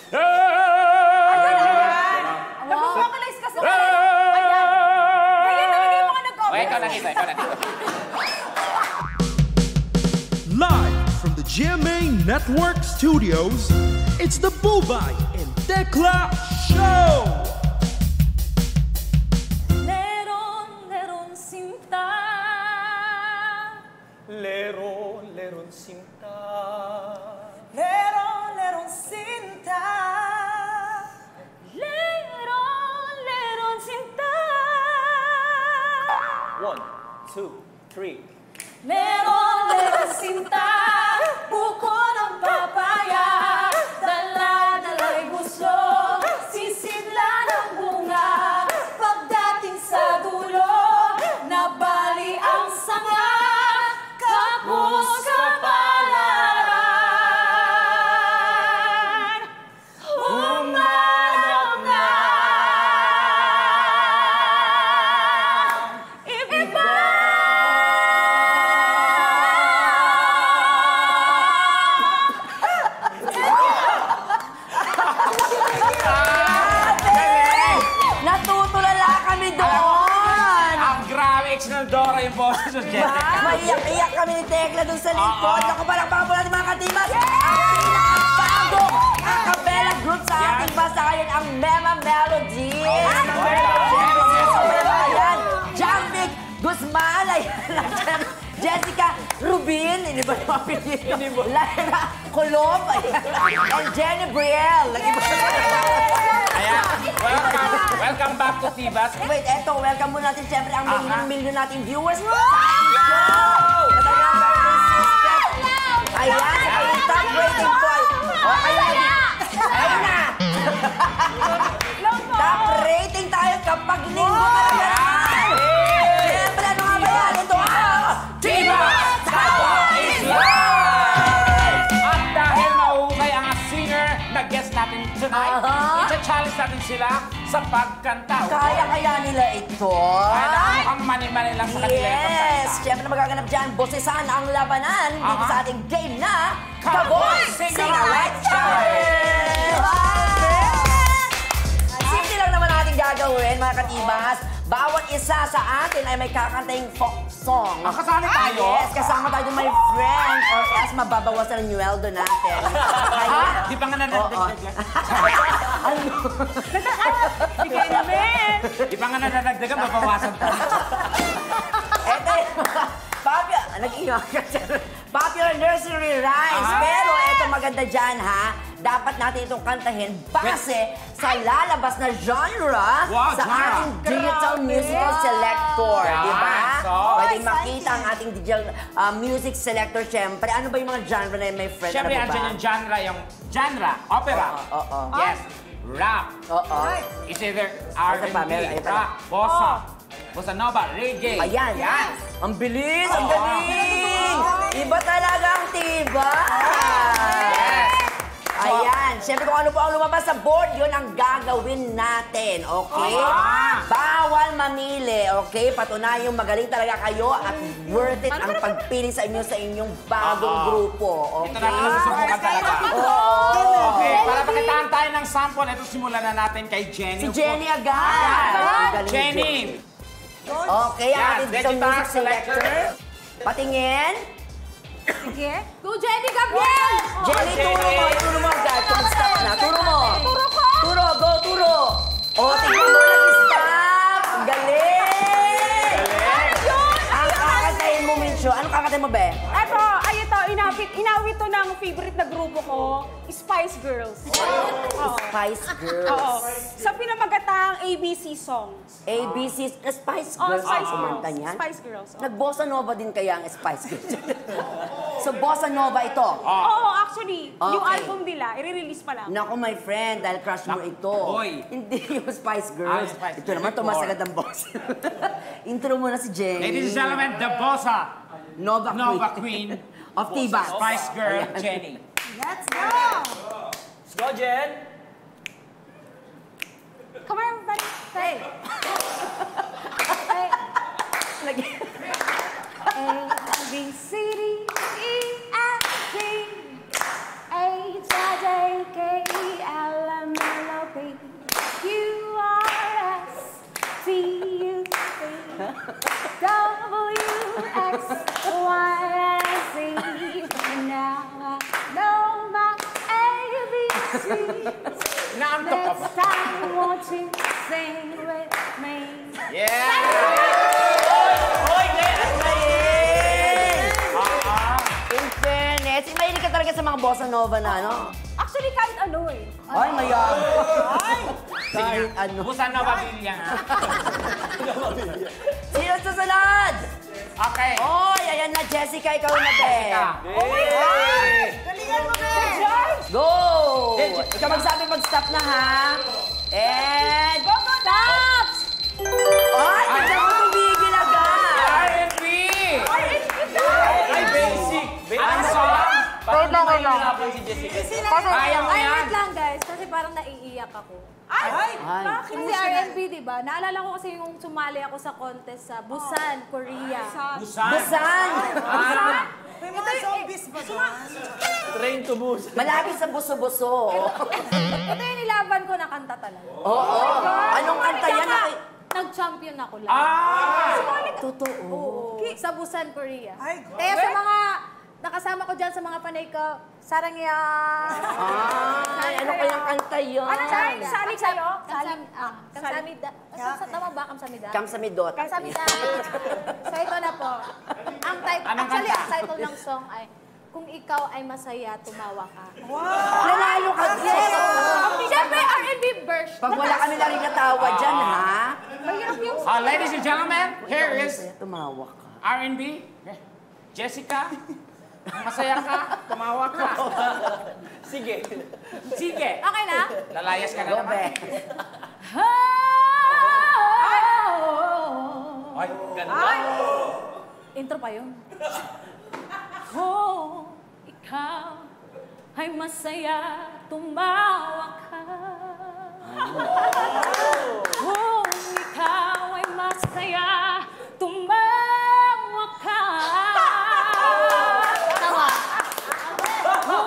Vocalize ka sa ayan. Ganyan naman yung mga nag-cover. Ikaw na dito, ikaw na dito. Live from the GMA Network Studios, it's the Bubay and Tekla Show! Leron, leron sinta. Leron, leron sinta. Leron, leron sinta. Leron, leron sinta. 1, 2, 3. Leron, leron sinta. Buko ng papaya. Dala-dala'y gusto. Sisidla ng bunga. Pagdating sa dulo, nabali ang sanga. Kapos kapalaran. Humanap na. Iba. Natutulala kami doon! Ang grabe, Dora yung boses ng Jessica. Maiyak-iyak kami ni Tekla doon sa likod. Naku, parang bago natin mga katimas. Ang pinakabago ang Cabela Group sa ating basahin, ang Mema Melody. Ayan, Jamvic Guzman, ayan, Jessica Rubin, hindi ba yung apelido? Lyra Colom, and Jenny Brielle. Ayan, welcome back to Tibas. Wait, eto, welcome muna natin siyempre ang million nating viewers. Ayan, ang top rating po. Ayun na. Top rating tayo kapag linggo talaga. Siyempre, ano nga ba yan? Ito Tibas! Tawa is live! At dahil mahukay ang singer na guest natin tonight, i-challenge natin sila sa pagkanta. Kaya nila ito. Ang mani-mani lang sa kanila yung pagkanta. Yes! Siyempre na magaganap dyan, bosesan ang labanan dito sa ating game na Kaboy Sing-A-Right Challenge! Simple lang naman natin gagawin, mga katibas. Bawat isa sa atin ay may kakantahing folk song. Kasali tayo? Yes, kasama tayo my friend or else mababawasan ang Nueldo natin. Di ba nga nanadagdag? Sige namin! Di ba nga nanadagdagan, mabawasan pa. Ito yung popular nursery rhymes. Pero ito maganda dyan, ha? Dapat natin itong kantahin base sa lalabas na genre sa ating digital musical selector. Diba? Pwede makita ang ating digital music selector, syempre. Ano ba yung mga genre na yun, my friend? Syempre, andyan yung genre, opera. Yes, rap. It's either R&B, rap, bossa nova, reggae. Ayan. Ang bilis, ang galing. Iba talaga ang tiba. Ayan. Siyempre kung ano po ang lumabas sa board, yun ang gagawin natin. Okay? Bawal mamili. Okay? Patunayan yung magaling talaga kayo at worth it ang pagpili sa inyong bagong grupo. Ito natin ang susubukan talaga. Okay, para pakitaan tayo ng sample, ito simulan na natin kay Jenny. Si Jenny agad. Jenny! Okay, ang ating digital music selector. Patingin. Sige. Go, Jenny Gabriel! Jenny, turo mo agad. Mag-stop na. Turo mo. Turo ko! Go, turo. Tingnan mo, nag-stop. Galing! Ang kakantayin mo, Mincho. Anong kakantayin mo, be? Eto, inawit to ng favorite na grupo ko, Spice Girls. Spice Girls. Oo. Sa pinamagatang ABC song. ABC, Spice Oh, Girls. Spice ang Girls. kumanta niyan? Spice Girls. Oh. Nag-bossa nova din kaya ang Spice Girls. So, bossa nova ito. Oo, actually, yung Okay. album nila, i-release pa lang. Naku, my friend, dahil crush mo ito. Oy. Hindi yung Spice Girls. Spice Ito naman, tumas agad ang boss. Intro mo na si Jenny. Ladies and gentlemen, the bossa Nova Queen of Tiba. Spice Girl, Jenny. Let's go! Let's go, Jen! Come on, everybody. Hey. Hey. A, B, C, D, E, F, G, H, I, J, K, E, L, Naantok ka ba? Next time, won't you sing with me? Yeah! Hoy, in fairness, mahilig ka talaga sa mga bossa nova na, no? Actually, kahit ano eh. Ay, mayroon. Kahit ano. Busan na babilya, ha? Sino susunod? Okay. Oy, ayan na, Jessica, ikaw na, be. Jessica. Galingan mo, be! Go! Ikaw magsabi pag-stop na, ha? And... Stop! Ay, hindi ako tumigil agad. R&B! Ay, basic! Ang song! Wait lang, wait lang. Si Jessica. Kaya mo ay, yan. wait lang guys, kasi parang naiiyak ako. Ay. Kasi R&B, di ba? Naalala ko kasi yung sumali ako sa contest sa Busan, Korea. Busan. Busan. May mga zombies ba doon? Train to Busan. Malapit sa buso-buso. Ito yung nilaban ko na kanta talaga. Oo. Anong kanta yan? Nag-champion ako lang. Totoo. Oo. Sa Busan, Korea. Ay, Kaya sa mga nakasama ko dyan sa mga panay ko, sarangya. Ay, ano kayang kanta yun? Ano saan? Sali kayo? Kamsamida. Tama ba? Kamsamida? Kamsamidot. Kamsamida. So ito na po. Ang title, Anong actually, kanta? ang title ng song ay Kung Ikaw Ay Masaya, Tumawa Ka. Nanalo ka, Jess. Siyempre, R&B version. Pag wala kami na rin natawa dyan, ha? Mahirap yung Ladies and gentlemen, here is Tumawa ka. R&B. Jessica, masaya ka, tumawa ka. Sige. Sige. Okay na? Lalayas ka na Go, naman. be. Ay, ganda. Intro pa yun. Kung ikaw ay masaya, tumawa ka. Kung ikaw ay masaya, tumawa ka. Tawa. Kung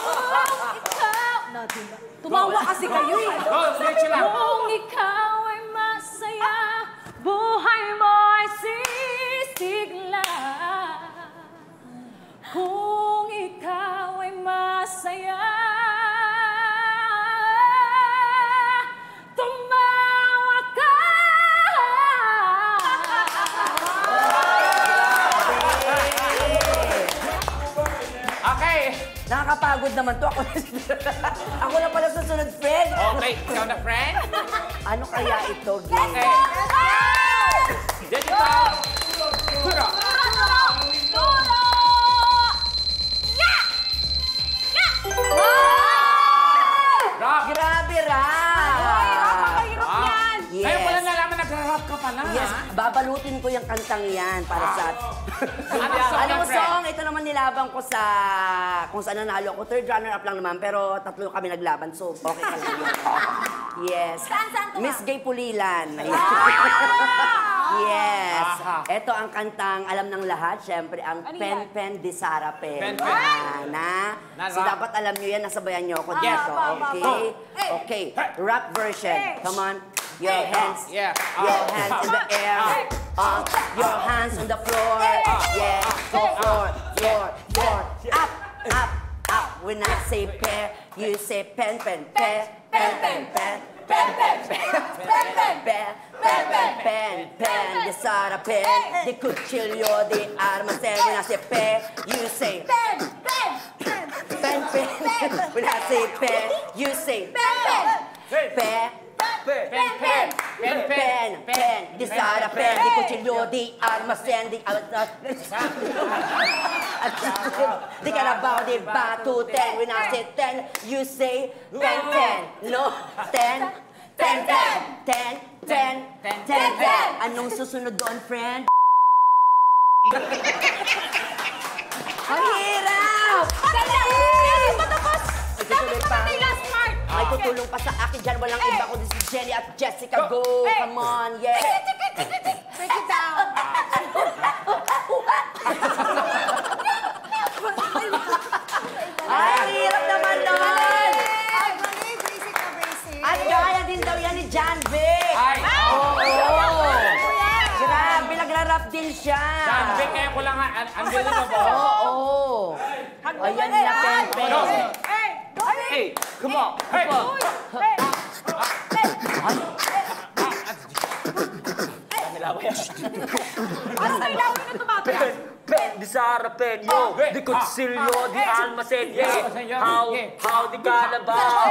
ikaw... No, diba? Tumawa kasi kayo eh. Go, diretso lang. Kung ikaw ay masaya, buhay mo ay sisigla. Kung ikaw ay masaya, tumawa ka. Okay. Nakakapagod naman to. Ako na pala susunod, friend. Okay, ikaw na, friend. Ano kaya ito, game? Okay. Jessica. Turo. Rock. Grabe, Rap! Napakahirap yan! Kayo pala Yes. nalaman nag-rap ka pala, Yes, ha? babalutin ko yung kantang yan para sa... Anong song Anong yan, friend? song? Ito naman nilabang ko sa... Kung saan nanalo ako. Third runner-up lang naman, pero tatlo kami naglaban. So, okay ka lang yun. Yes. Saan to, Miss Gay Pulilan. Yes. Aha. Ito ang kantang alam ng lahat. Siyempre, ang Ano Pen yan? Pen de Sara Pen. Pen Pen. Na. So, Na-rap. dapat alam nyo yan. Nasabayan nyo ako Yes. dito. Okay? Hey. Okay. Rap version. Come on. Your hands. Yeah. Your hands in the air. Your hands on the floor. Yeah. Go floor. Up, up, up. When I say pair, you say pen, pen, pair. Pen, pen, pen. Pen, pen, pen. Pen, pen, pen. Pen, pen, pen. Pen, de Sara pen. De cuchillo, de armas. And when I say pair, you say pen, pen. Pen, pen. When I say pen, you say pen, pen. Pair. Pen, pen. Pen, pen. Pen, pen, di Sara pen, di cuchillo, di armas, di di Carabao, di batuten. When I say ten, you say ten, ten. No, ten, ten, ten, ten, ten, ten, ten. Anong susunod doon, friend? Ang hirap! Dapat matay last part! May tutulong pa sa akin dyan. Walang iba kundi si Jenny at Jessica. Go! Come on, yeah! Break it down. Ay, ang hirap naman nun! Ay, mali. Basic na basic. At gaya din daw yan ni John Vic! Ay, Oo! Grabe, nagra-rap din siya! Sanbe, kaya ko lang, unbelievable. Oo! Ayan na, pen, pen. Go. Hey! Ay! Hey, come on. Hey! Hey! Ano kailangan na tumataas? Pen, di Sara, pen, yo. Di Consilio, di Almacen, How di Calabaw.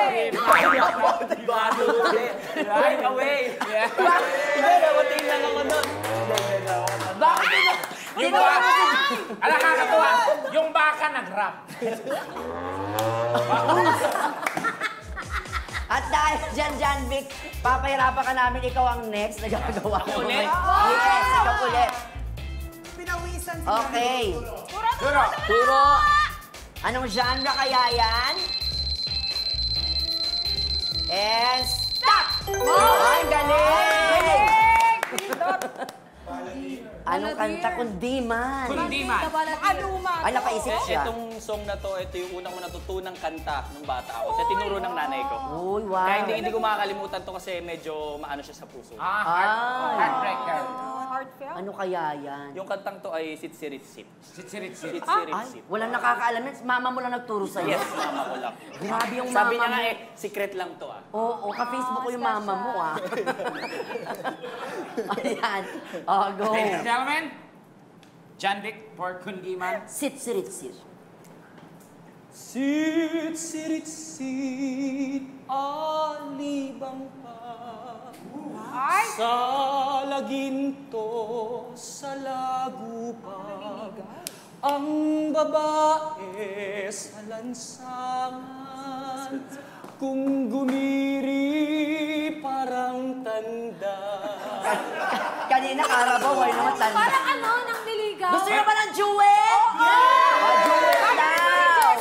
Di Badule. Right away. Hindi, nawating lang ako nun. Yung baka, nakakatuwa, yung baka nag-rap. At dahil dyan, John Vic, papahirapan ka namin, ikaw ang next na gagawa mo. Ulit? Yes, ikaw ulit. Pinawisan si Okay. Turo. Anong genre kaya yan? And stop! Ay, galing! Anong kanta kundi man? Kundi man. Ay, napaisip siya. Itong song na to, ito yung unang ko natutunang kanta nung bata ako. Sa tinuro ng nanay ko. Uy, wow. Kaya hindi ko makakalimutan to kasi medyo maano siya sa puso. Heartbreaker. Heartfelt? Ano kaya yan? Yung kantang to ay Sitsiritsit. Sitsirit-sit. Ay, Sitsiritsit. walang nakakaalam yan. Mama mo lang nagturo sa'yo. Yes, mama ko lang. Grabe yung Sabi mama niya nga mo. secret lang to Oo, ka-Facebook ko yung mama mo, Ayan. Oh, go. Ladies and gentlemen, John Vic for Kundi Man. Sit, sit, sit. Sitsiritsit, alibang pa. Sa laginto, sa lagupag, ang babae sa lansangan, kung gumiri parang tanda. Kanina Carabao, ay naman tanda. Parang ano, nang niligaw. Gusto niyo ba ng duet? Yeah! O, duet daw!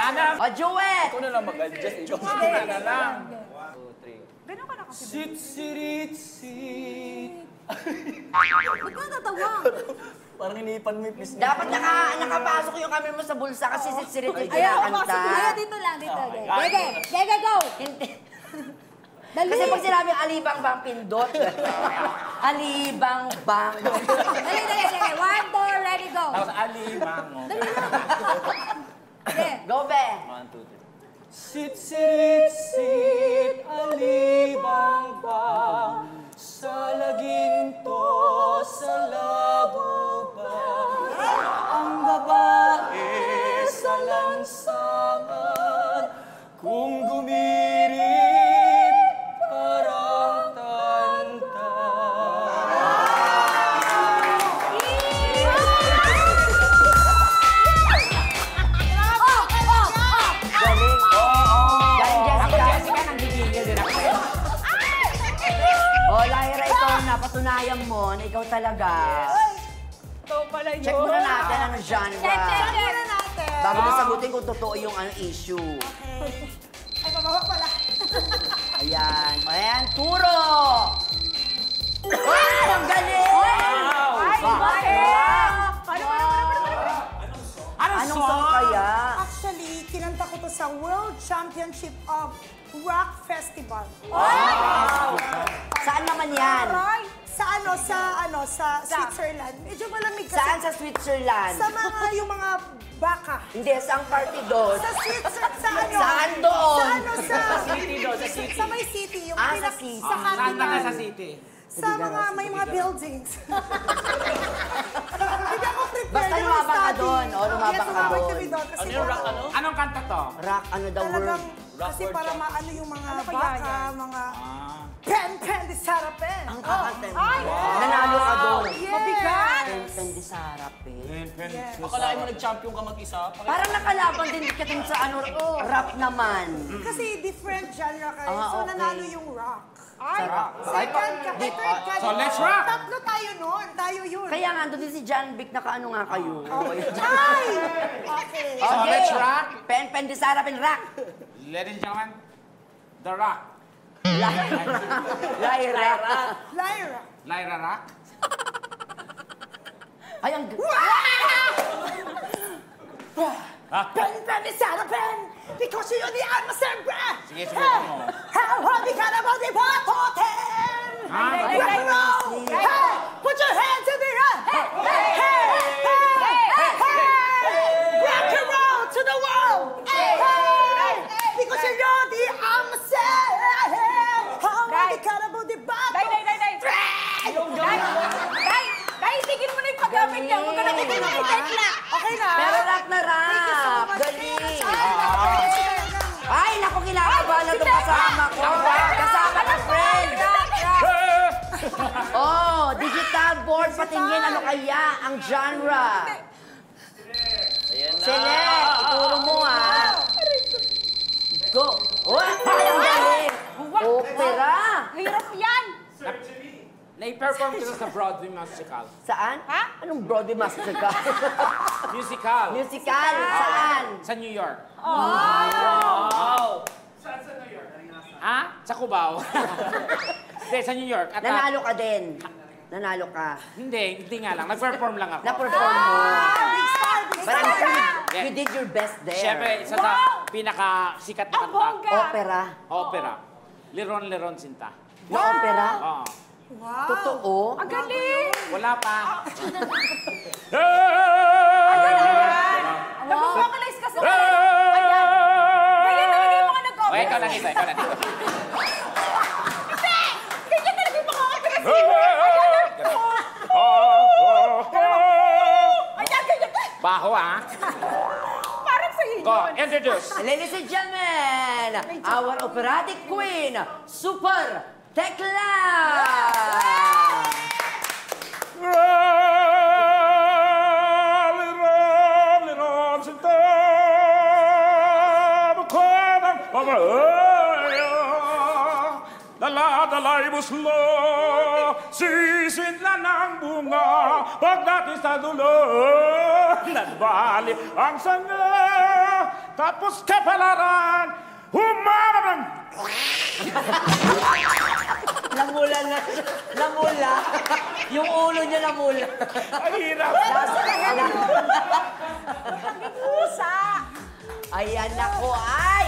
Ana, O, duet! Ako na lang mag-adjust. na lang. 2, 3. Ganun ka na kasi. Sitsiritsit. Ba't ka natatawa? Parang inipan mo yung pisngi. Dapat nakapasok yung camera mo sa bulsa kasi sit-sirit yung Ayaw, kinakanta. ayaw, dito lang, dito. Gege, Gege, go! Hindi. Dali! Kasi pag sinabing alibang bang pindot. Alibang bang. Dali, dali, dali. 1, 2, ready, go! Tapos alimango. Sige. Go, be. 1, 2, 3. Sitsiritsit, alibang bang, sa laginto, sa lagubang, ang babae sa lansangan, kung gumirit parang tanda. Galing. Galing, Ako, Jessica. Jessica, nang gigigil din ako. O, Lyra, ikaw na. Patunayan mo na ikaw talaga. Ikaw pala yun. Check muna natin ang genre. Check muna natin. Bago mo sagutin kung totoo yung issue. Ay, pababa pala. Ayan. Ayan, turo! Wow! Ang galing! Ay, bakit? Anong song kaya? Actually, kinanta ko to sa World Championship of Rock Festival. Saan naman yan? Aray! Sa Switzerland. Medyo malamig kasi. Saan sa Switzerland? Sa yung mga baka. Hindi, saang party doon? Sa Switzerland, sa ano? Saan doon? Sa City daw, sa city. Sa may city. Yung Ah, sa city. Sa Saan ka capital. sa city? Sa may mga buildings. Hindi ako prepared. Basta Yung lumabang ka study. doon. O, lumabang Yes, ka lumabang doon. kami doon. Kasi Ano yung rock, ano? Anong kanta to? Rock, ano daw Talagang, word? kasi Rock para word maano yung mga kaya baka, yan? mga pen, di Sarah pen. Ang kakanta mo. Nanalo ka doon. Mabigat! Pen di sa harap eh. Akalain mo nag-champion ka mag-isa? Parang nakalaban din ka dun sa rap naman. Kasi different genre kayo. Ah, So, okay. nanalo yung rock. Sarap. Second ka, third ka. So, let's rock! Tatlo tayo nun. Tayo yun. Kaya nga, doon din si John Vic, nakaano nga kayo. Ay! Okay. So, let's rock. Pen di sa harap and rock. Ladies and gentlemen, The Rock. Lyra. Lyra. Lyra Rock. Ay, ang... Pen, di Sarah pen. Because you're the alma sempre. Sige, subukan mo. How hard we can about the poten. Ah, Rock and roll. Hey, put your hands in the air. Hey, hey, hey, hey, hey. Rock and roll to the world. Hey, hey, ang genre. Select. Ituro mo, ha. Go. Oh, ay, ang galing. Opera. Hirap yan! Na-perform ko sa Broadway musical. Saan? Ha? Anong Broadway musical? Musical. Musical. Saan? Sa New York. Wow! Ha? Sa Cubao. Hindi, sa New York. At, Nanalo ka din. Nanalo ka. hindi nga lang. Nag-perform lang ako. Na-perform mo. But I'm sure Yeah. you did your best there. Siyempre, isa sa pinaka-sikat na Ang kanta. bongga! Opera. Opera. Liron Sinta. Na opera? Oo. Totoo? Ang galing! Wala pa. Nag-vocalize ka sa Ayan! Ganyan talaga yung mga nag-opera. Okay, ikaw lang dito. Ganyan talaga yung mga opera. Ayan, ganyan. Baho, ha? Parang sa Go, introduce. Ladies and gentlemen, our operatic queen, Super Tekla! Liron Sinta. Dala-dala'y buslo, sisid na ng bunga, pagdating sa dulo, nagbali ang sanga, tapos kapalaran, humarang. Namula na. Namula. Yung ulo niya namula. Ang hirap. pusa. Ayan ako, ay!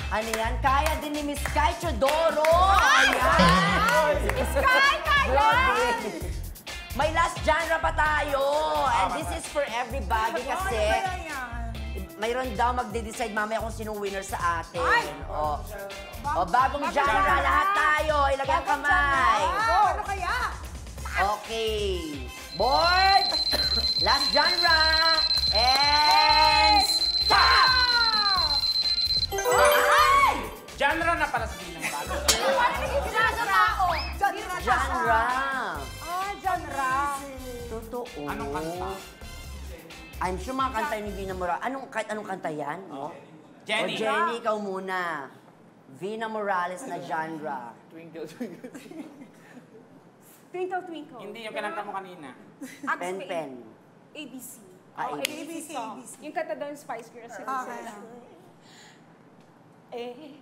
Ano yan? Kaya din ni Miss Sky Chodoro. Ayan! Sky, kaya! Grabe. May last genre pa tayo. And this is for everybody kasi mayroon daw magde-decide mamaya kung sinong winner sa atin. O, bagong genre. Lahat tayo. Ilagay ang kamay. Ano kaya? Okay. Board. Last genre. And stop! Ay! Genre na pala sa bilang bago. Paano naging sinasarao? Genre. Genre. Totoo. Anong kanta? I'm sure mga kanta ni Vina Morales. Kahit anong kanta yan? No? Jenny. O Jenny, ikaw muna. Vina Morales na genre. Twinkle, twinkle. Twinkle, twinkle. Hindi yung kinanta mo kanina. Pen, pen. ABC. Ah, Oh, ABC. song. Yung kanta daw yung Spice Girls. Okay.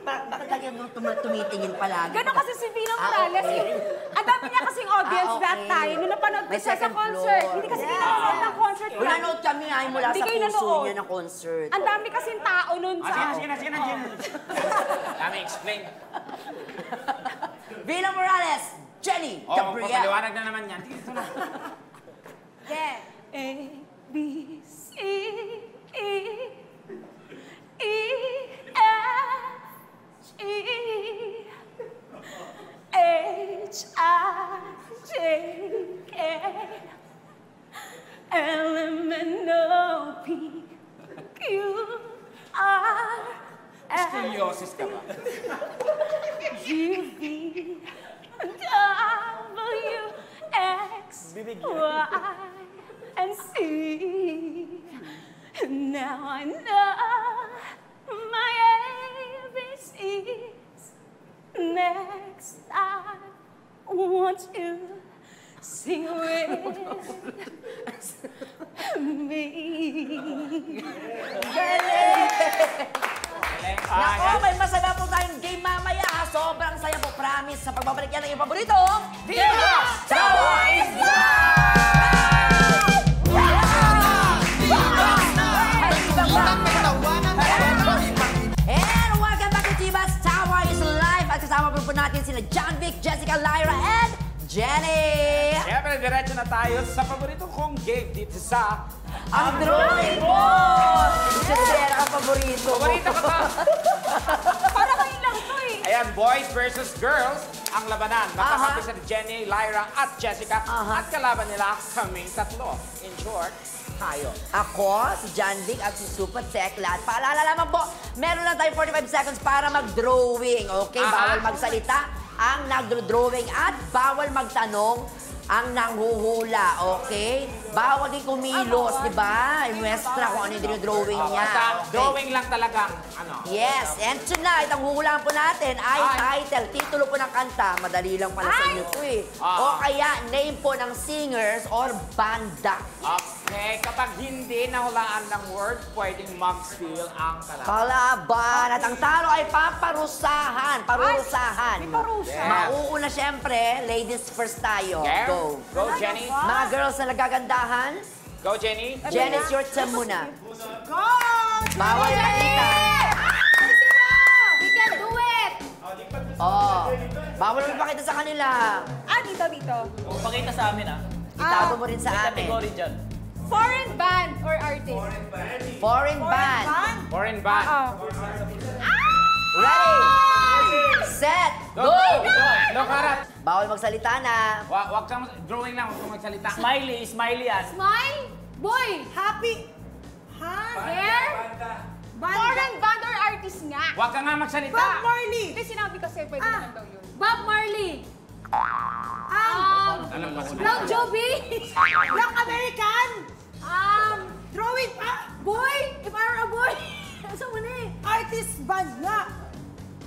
Bakit lagi nung tumitingin palagi? Ganon kasi si Vina Ah, Morales. okay. Ang dami niya kasing audience Ah, okay. that time. Nung napanood ko May siya sa second concert. floor. Hindi kasi kinanood ng concert. Kung nanood kami ay mula Hindi sa kayo puso nanood. niya ng concert. Ang dami kasing tao nun sa... Sige na. Dami explain. Vina Morales, Jenny, Oo, Gabriel. papaliwanag na naman yan. Ito na. Yeah. A, B, C, E, E, F, G, H, I, J, K, L, M, N, O, P, Q, R, S, Scoliosis ka ba? U, V, W, X, Y, and Z. Now I know my ABCs. Next, I want you to sing with me. Naku, may masaya po tayong game mamaya. Sobrang saya po, promise. Sa pagbabalik yan ng iyong paborito, Viva Chavo is And welcome back to Chivas Tawa is Live. At kasama po natin sila John Vic, Jessica, Lyra, and Jenny. Siyempre, diretso na tayo sa paborito kong game dito sa Ang drawing mo! Siyempre, ang paborito mo. Paborito ko to. Para kayo lang to eh. Ayan, boys versus girls ang labanan. Magkakampi sa Jenny, Lyra at Jessica. At kalaban nila kaming tatlo. In short, tayo. Ako, si John Vic at si Super Tekla. At paalala lamang po, meron lang tayo 45 seconds para mag-drawing. Okay? Bawal magsalita ang nagdo-drawing at bawal magtanong ang nanghuhula, okay? Bawal din kumilos, di ba? Imuestra kung ano yung dinodrawing niya. Basta Okay. drawing lang talagang, ano. Yes, and tonight, ang huhulaan po natin ay title, titulo po ng kanta. Madali lang pala sa inyo po eh. O kaya, name po ng singers or banda. Okay, kapag hindi nahulaan ng word, pwedeng mag-steal ang kalaban. Kalaban. At ang talo ay paparusahan. Parurusahan. May parusa. Mauuna syempre, ladies first tayo. Yeah. Go. Go, Jenny. Mga girls na nagagandahan, Go, Jenny. Jenny, it's your turn muna. Go! Bawal makita. We can do it! Oh, bawal magpakita sa kanila. Dito. Pakita sa amin Itago mo rin sa amin. Category dyan. Foreign band or artist? Foreign band. Foreign band. Ready, set, go! Look, harap. Bawal magsalita na. Wag kang, drawing lang, wag kang magsalita. Smiley yan. Smile? Boy! Happy. Ha? Hair? Foreign band or artist nga? Wag ka nga magsalita. Bob Marley. Hindi, sinabi kasi pwede naman daw yun. Bob Marley. Alam mo. Long Jovi. Black American. Drawing pa. Boy! If I were a boy. Saan mo na eh? Artist band nga.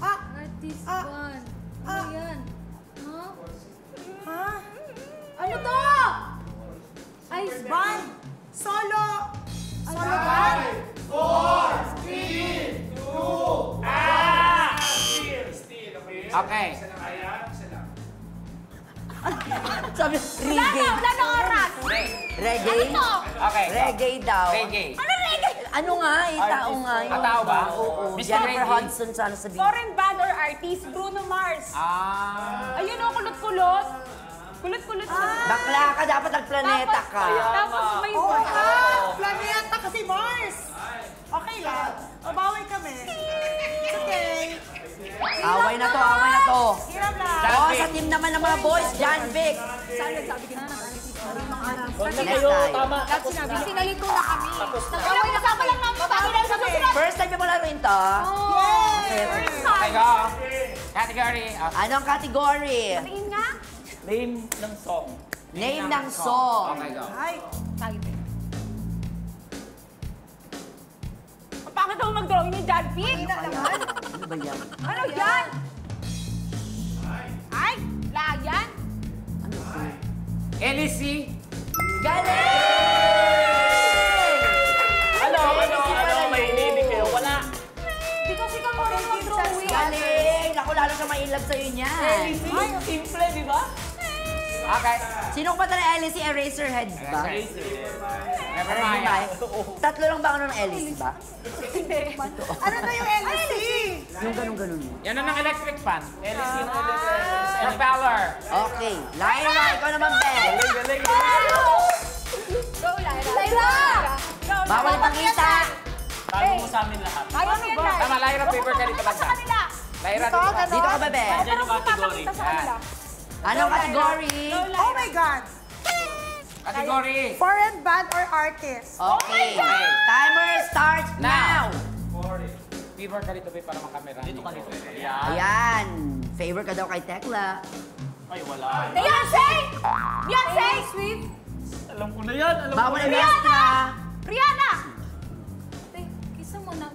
Artist band. Ano yan? Huh? Ha? Ano to? Ice Band. Solo. Solo band? Okay. Sabi, reggae. Wala na oras. Reggae? Ano to? Okay. Reggae daw. Reggae. Ano reggae? Ano nga, tao nga yun. Tao ba? Oo. Mr. Jennifer Reggae. Hudson sana sabihin. Foreign band or artist, Bruno Mars. Ayun o, kulot-kulot. Kulot-kulot siya. Bakla ka, dapat nagplaneta ka. Tapos may Oo. one. Planeta kasi Mars. Okay lang. Bawi kami. It's okay. Away na to, away na to. Hirap lang. Oh, sa team naman ng mga boys, John Vic. Next time. Tama. Sinalito na kami. Nag-away na kami lang namin. Bakit na sa susunod? First time niyo mo laruin to? Okay, go. Category. Anong category? Tingin nga. Name ng song. Name ng song. Okay, go. Ay. Bakit ako mag-drawing ni John Vic? Ano ba yan? Ano yan? Ay, layan. Elise. Galing! May inibig kayo? Wala. Di kasi ka marunong mag-drawing. Galing! Ako lalo siya mailab sa'yo niyan. Simple, di ba? Okay. Sino ko ba na Alice? Eraserhead ba? Never Ano mind. ba? Tatlo lang ba ako ng Alice ba? Ano na yung LC? Yung ganun-ganun. Yan ang electric fan. Propeller. Okay. Lyra, ikaw naman, Ben. Galing. Go, Lyra. Bawal ipakita. Tago mo sa amin lahat. Ayaw mo yan, Lai. Tama, Lyra, paper ka dito Sa banda. kanila. Lyra, dito ka. Dito ka ba, Ben? Diyan yung category. Papakita sa kanila. Anong category? Oh my God. Category. Foreign band or artist? Okay. Timer starts now. Paper ka dito, para makamera. Dito ka dito. Ayan. Favor ka daw kay Tekla. Ay, wala. Beyonce! Beyonce! Swift. Alam ko na yan. Bawal ang extra. Rihanna! Kisa mo na.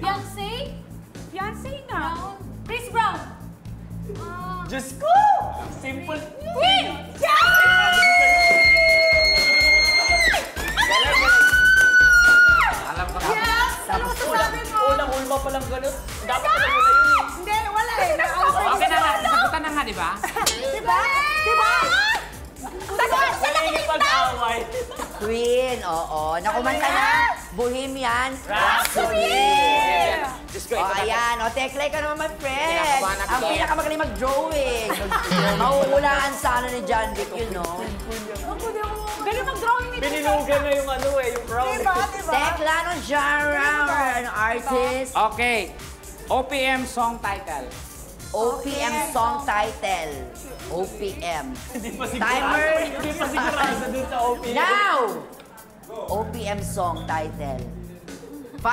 Beyonce? Beyonce nga. Brown. Chris Brown. Diyos ko! Simple. Queen! Alam ko na. Ano masasabi mo? Unang ulma pa lang ganun. Dapat alam mo na yun eh. Hindi, wala eh. Okay na nga. Sagutan na nga, di ba? Diba? Diba? Hindi pag-away. Queen, oo. Nakumanta na. Bohemian Rhapsody. Diyos ko, O, ito na. ayan. O, Tekla, ikaw naman, my friend. Kinakabahan ako. Ang pinakamagaling mag-drawing. Mahuhulaan sana ni John Vic, you know. Galing mag-drawing ni Binilugan na yung ano eh, yung crown. Diba? Diba? Tekla, anong genre or an artist? Okay. OPM song title. OPM song title. OPM. Hindi pa Timer. Hindi pa sigurado dun sa OPM. Now! OPM song title. 5,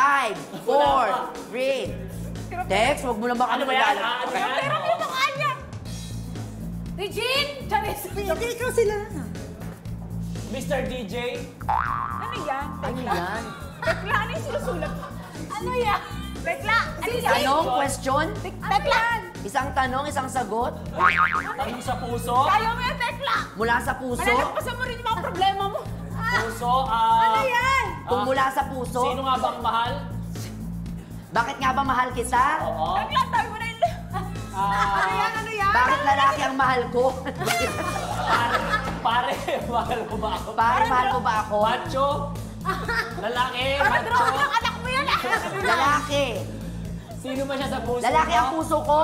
4, 3. Tex, wag mo na baka Ano ba yan? magalang. Ano ba yan? Pero may mukha niya. Regine! Charis! Hindi, ikaw sila na. Mr. DJ. Ano yan? Ano yan? Tekla, ano yung sinusulat? Ano yan? Tekla, ano yan? Tanong, question? Tekla! Isang tanong, isang sagot? Tanong sa puso. Kaya mo yan, Tekla! Mula sa puso? Malalagpasan mo rin yung mga problema mo. Puso, Ano yan? Kung mula sa puso? Sino nga bang mahal? Bakit nga ba mahal kita? Oo. Tekla, tayo mo na yun. Ano yan? Ano yan? Bakit lalaki ang mahal ko? Pare, mahal mo ba ako? Pare, mahal ko ba ako? Macho? Lalaki, Pero macho? yung anak mo yan. Lalaki. Sino ba siya sa puso Lalaki mo? ang puso ko?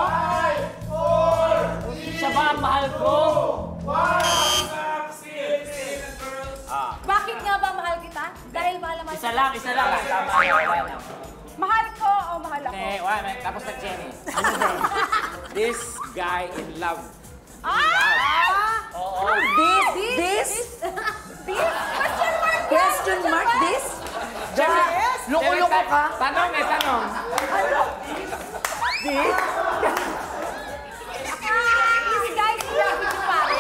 Siya ba ang mahal ko? Bakit nga ba mahal kita? Dahil mahal na mahal Isa lang, isa lang. Tama na. Mahal ko o mahal ako? Eh, wala. Tapos na Jenny. This guy in love. Oo. This? Question mark! Question mark, this? Yes! Loko-loko ka? Tanong eh, tanong. This? These guys in love with you, pare.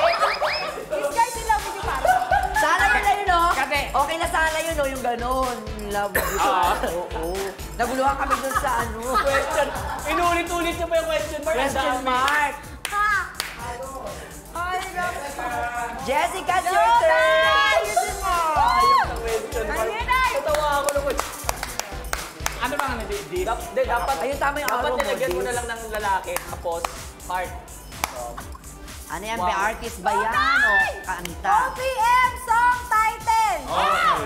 These guys in love with you, pare. Sana yun na yun, no? Kasi- Okay na sana yun, no? Yung ganon. Love you. Oo. Naguluhan kami dun sa ano. Question. Inulit-ulit niyo ba yung question mark? Question Ang dami. mark. Ay, Jessica, it's your turn. Ayun ang question mark. Natawa ako nung Ano bang ano, this? Dapat, Ayun, tama yung dapat araw mo, nilagyan mo this. na lang ng lalaki, tapos heart. Ano yan, Wow. be artist ba yan o kanta? OPM song title!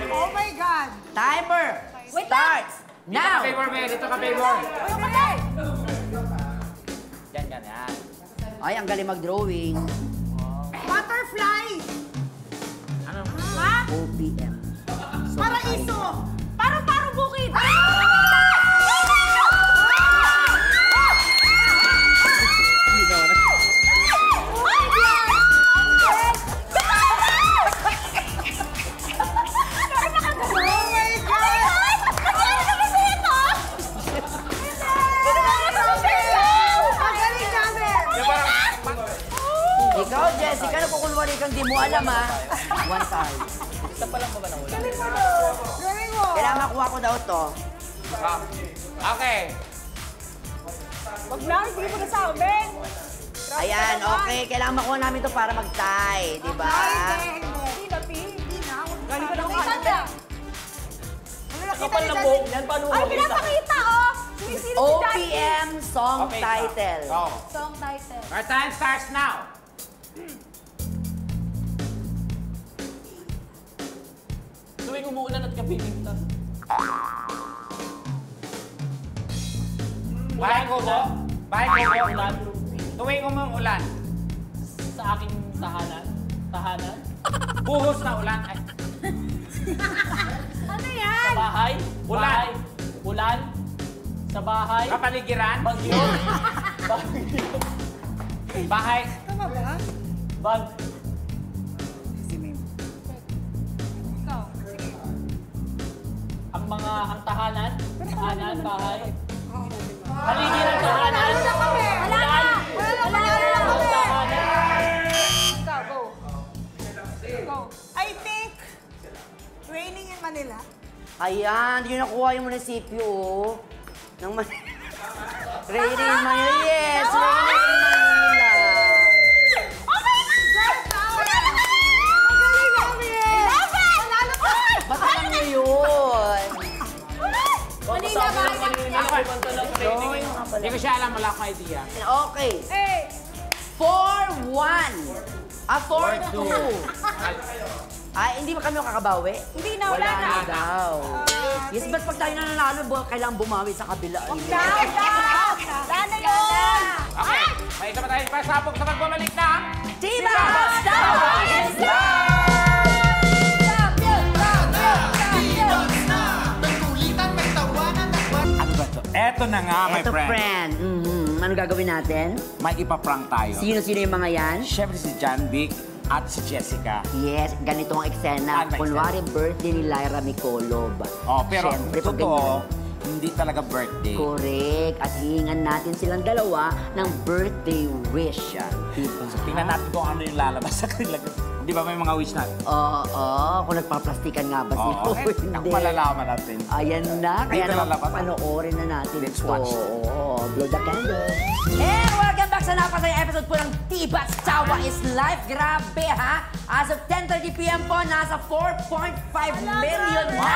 oh my God. Timer Wait starts Dito now. ka favor, be. Dito ka favor. Yan, yan, yan. Ay, ang galing mag-drawing. Butterfly. Ano? OPM. Paraiso. Paro-paro bukid. Oh my God. Magaling namin. Yung parang, Ikaw, Jessica, nakukulwari kang di mo alam, ha? One time. Isa pa lang ba na wala? Galing mo. Kailangan makuha ko daw to. okay. Wag na, hindi mo na sa amin. Ayan, okay. Kailangan makuha namin to para mag-tie, di ba? Hindi na, Pi. Hindi na. Galing ka na May tanda. Kapal ng buhok yan, paano mo Ay, makita? pinapakita, oh. Sumisino si Daddy. OPM song Okay, title. Go. Song title. Our time starts now. Tuwing umuulan at kapilintan. Bahay ko po. Bahay ko po. Ulan. Tuwing umuulan. Sa aking tahanan. Tahanan. Buhos na ulan. Ay, Ano Sa yan? bahay. Ulan. Bahay. Ulan. Sa bahay. kapaligiran. Bagyo. Bahay. Tama ba? Bag. Ang tahanan. Tahanan, bahay. Paligid ng tahanan. Wala na! Wala na kami! Tahanan. Ikaw, go. Go. I think raining in Manila. Ayan, hindi nyo nakuha yung munisipyo, oh. Ng Manila. Raining in Manila. Yes, raining in Manila. Ba't alam nyo yun? Manila ba? Kumanta ng training. Hindi ko siya alam. Wala akong idea. Okay. 4-1. 4-2. Ay, hindi ba kami makakabawi? Hindi na, wala na. daw. Yes, ba't pag tayo nananalo, kailangan bumawi sa kabila? Wala na yun. Okay. May isa pa tayong pasabog sa pagbumalik na. Diba? Tawa is Ano ba ito? Eto na nga, my Eto, friend. friend. Ano gagawin natin? May ipaprank tayo. Sino-sino yung mga yan? Siyempre si John Vic at si Jessica. Yes, ganito ang eksena. Ano ba Kunwari, birthday ni Lyra Micolob. Oh, pero Siyempre, pag totoo, ganyan. hindi talaga birthday. Correct. At hihingan natin silang dalawa ng birthday wish. Diba? So, tingnan natin kung ano yung lalabas sa kanila. Di ba may mga wish natin? Oo, kung nagpaplastikan nga ba sila o hindi. Ako malalaman natin. Ayan na, kaya Dito naman lalabas. panoorin na natin Let's ito. watch. Oo, blow the candle. And welcome back sa napasayang episode po ng Tibas Tawa is Life. Grabe ha! As of 10:30 p.m. po, nasa 4.5 million na!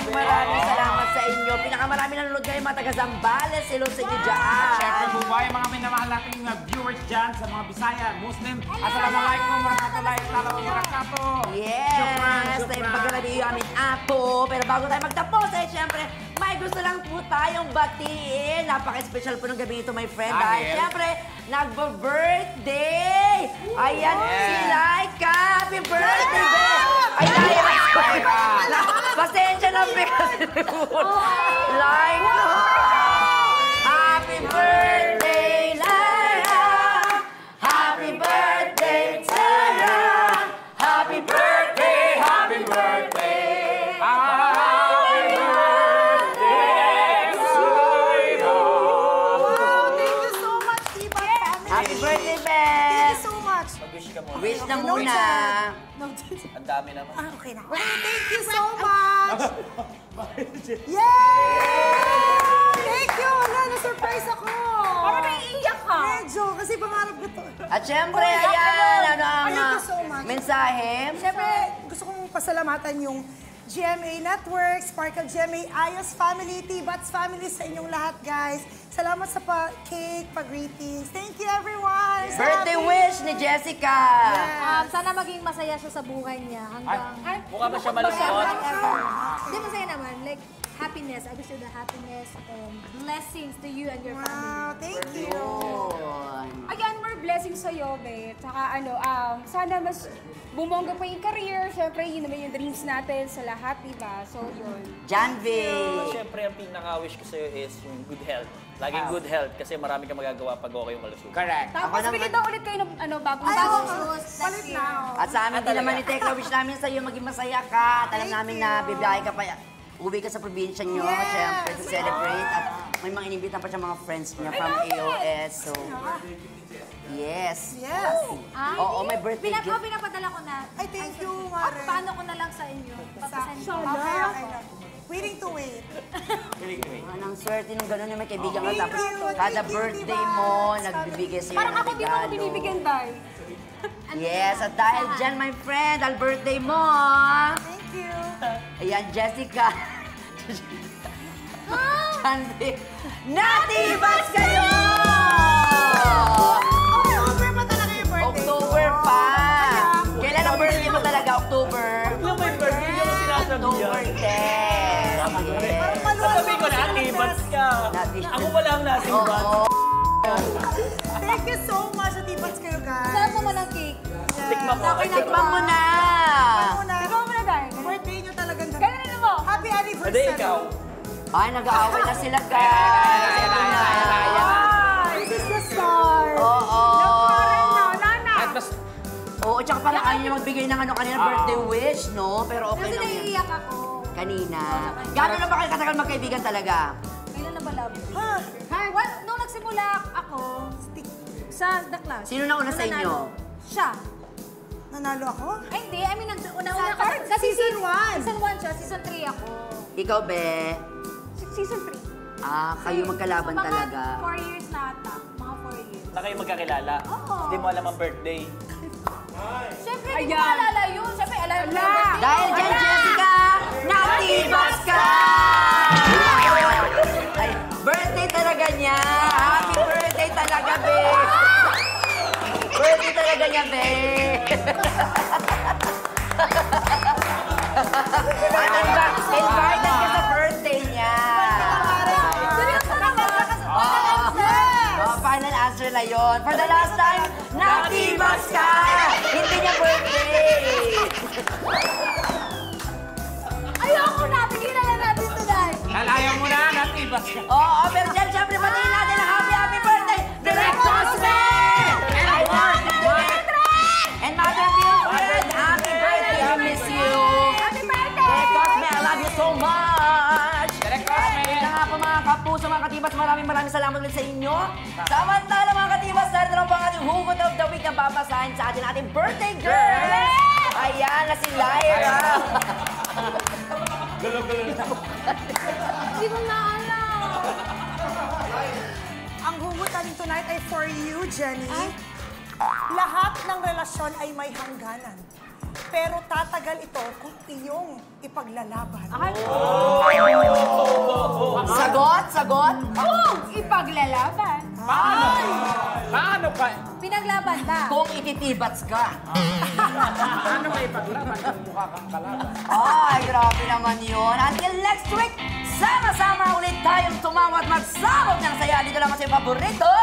Maraming salamat sa inyo. Pinakamarami nanonood ngayon mga taga-Zambales. Hello sa inyo dyan. Siyempre po ba, yung mga minamahal nating viewers dyan sa mga Bisaya, Muslim. Assalamualaikum warahmatullahi wabarakatuh. Yes! Tayo pagkalabi yung aming apo. Pero bago tayo magtapos, siyempre, may gusto lang po tayong batiin. Napaka-special po ng gabi ito, my friend. Dahil siyempre, nagbo-birthday! Ayan, si Laika! Happy birthday, Beth! Ay, Laika! Pasensya na, Beth! Laika! Happy birthday, Laika! Happy birthday, Sarah! Happy birthday! Happy birthday! Happy birthday, Suyo! Thank you so much, Tiba family. Happy birthday, Thank Beth! you so much. Mag-wish ka muna. Wish na muna. Ang dami naman. Okay na. Thank you so much. Yay! Thank you. Wala, na-surprise ako. Parang naiiyak ka. Medyo, kasi pangarap ko to. At syempre, ayan, ano ang Thank you so much. mensahe? Siyempre, gusto kong pasalamatan yung GMA Network, Sparkle GMA, Ayos Family, T-Bats Family, sa inyong lahat, guys. Salamat sa pa-cake, pa-greetings. Thank you, everyone. I'm so Birthday happy. wish ni Jessica. Sana maging masaya siya sa buhay niya hanggang... Mukha ba siya malusot? Hindi, masaya naman. Like, happiness. I wish you the happiness and blessings to you and your family. Wow, thank you. Again, more blessings sa'yo, babe. Tsaka sana mas bumongga pa yung career. Siyempre, yun naman yung dreams natin sa lahat, diba? So, yun. Janvi. Siyempre, ang pinaka-wish ko sa'yo is yung good health. Laging good health kasi marami kang magagawa pag okay yung malusog. Correct. Tapos, Ako bili naman- daw ulit kayo ng bagong Ay, bagong oo. shoes. Palit na. At sa amin din naman ni Tekla, wish namin sa iyo maging masaya ka. At alam Thank namin you. na bibiyahe ka pa. Uwi ka sa probinsya nyo, Yes. syempre, to celebrate. At may mga inimbitan pa siya mga friends niya from AOS. So, yes. Yes. Oo, may birthday gift. Pinapadala ko na. Ay, thank you, Mare. Paano ko na lang sa inyo? Papasend ko. Okay, okay. Waiting to wait. Anong swerte nung gano'n na may kaibigan ka. Thank Tapos you, kada thank you, birthday Diba? mo, nagbibigay sa'yo Parang ng ako din ako regalo. binibigyan, Day. Yes, at dahil dyan, my friend, al birthday mo. Thank you. Ayan, Jessica. Janvi. Natibas kayo! October pa talaga yung birthday. October pa. Kailan ang birthday mo talaga? October? Yung may birthday, yung sinasabi October 10. Yes. Sabi ko na, T-Bats ka. Ako wala ang nasibats. Oo. Thank you so much sa T-Bats kayo, guys. Saan mo man ang cake? Tikman mo. Tikman mo na. Ikaw mo na, Day. Birthday nyo talagang ganda. Kailan na mo? Happy Hindi, anniversary. ikaw. Ay, nag-aaway na sila, guys. Ayan na. This is the star. Oo. At mas, Oo, tsaka parang ayaw niya magbigay ng ano kanina birthday wish, no? Pero okay Kasi lang yan. naiiyak ako. Kanina. Gano'n na ba kayo katagal magkaibigan talaga? Kailan na ba love? Ah, Hi, nung nagsimula ako, sa The Clash. Sino na una sa inyo? Siya. nanalo ako? Ay, hindi. I mean, una-una Sa kasi. Kasi season 1. Season 1 siya, season 3 ako. Ikaw, Be? Season 3. Ah, kayo magkalaban Mga talaga. 4 years na ata. Mga 4 years. Na kayo magkakilala. Oo. Hindi mo alam ang birthday. Siyempre, hindi ko maalala yun. Siyempre, alam mo yung birthday. Dahil dyan, Jessica, natibas ka! Ay, birthday talaga niya. Happy birthday talaga, Be. Birthday talaga niya, Be. Invited ka sa birthday niya. Final answer na yun. For the last time, natibas ka! Hindi niya birthday. Ayoko na. Tigilan na natin ito, Day. ayaw mo na, natibas ka. Oo, pero dyan, syempre, patingin natin ang happy birthday, Direk Cosme! And Mother Mildred, happy birthday, I miss you. Happy birthday! Direk Cosme, I love you so much. sa mga katibas, maraming salamat ulit sa inyo. Samantala mga katibas, narito lang po ang ating hugot of the week na babasahin sa ating birthday girl. Ayan na si Lyra. Gulo-gulo na. Hindi ko na alam. Ang hugot natin tonight ay for you, Jenny. Lahat ng relasyon ay may hangganan. Pero tatagal ito kung iyong ipaglalaban. Sagot? Kung ipaglalaban. Paano pa? Pinaglaban ba? Kung ititibats ka. Paano may paglaban kung mukha kang kalaban? Ay, grabe naman yun. Until next week, sama-sama ulit tayong tumawa at magsabog ng saya dito lang sa paborito.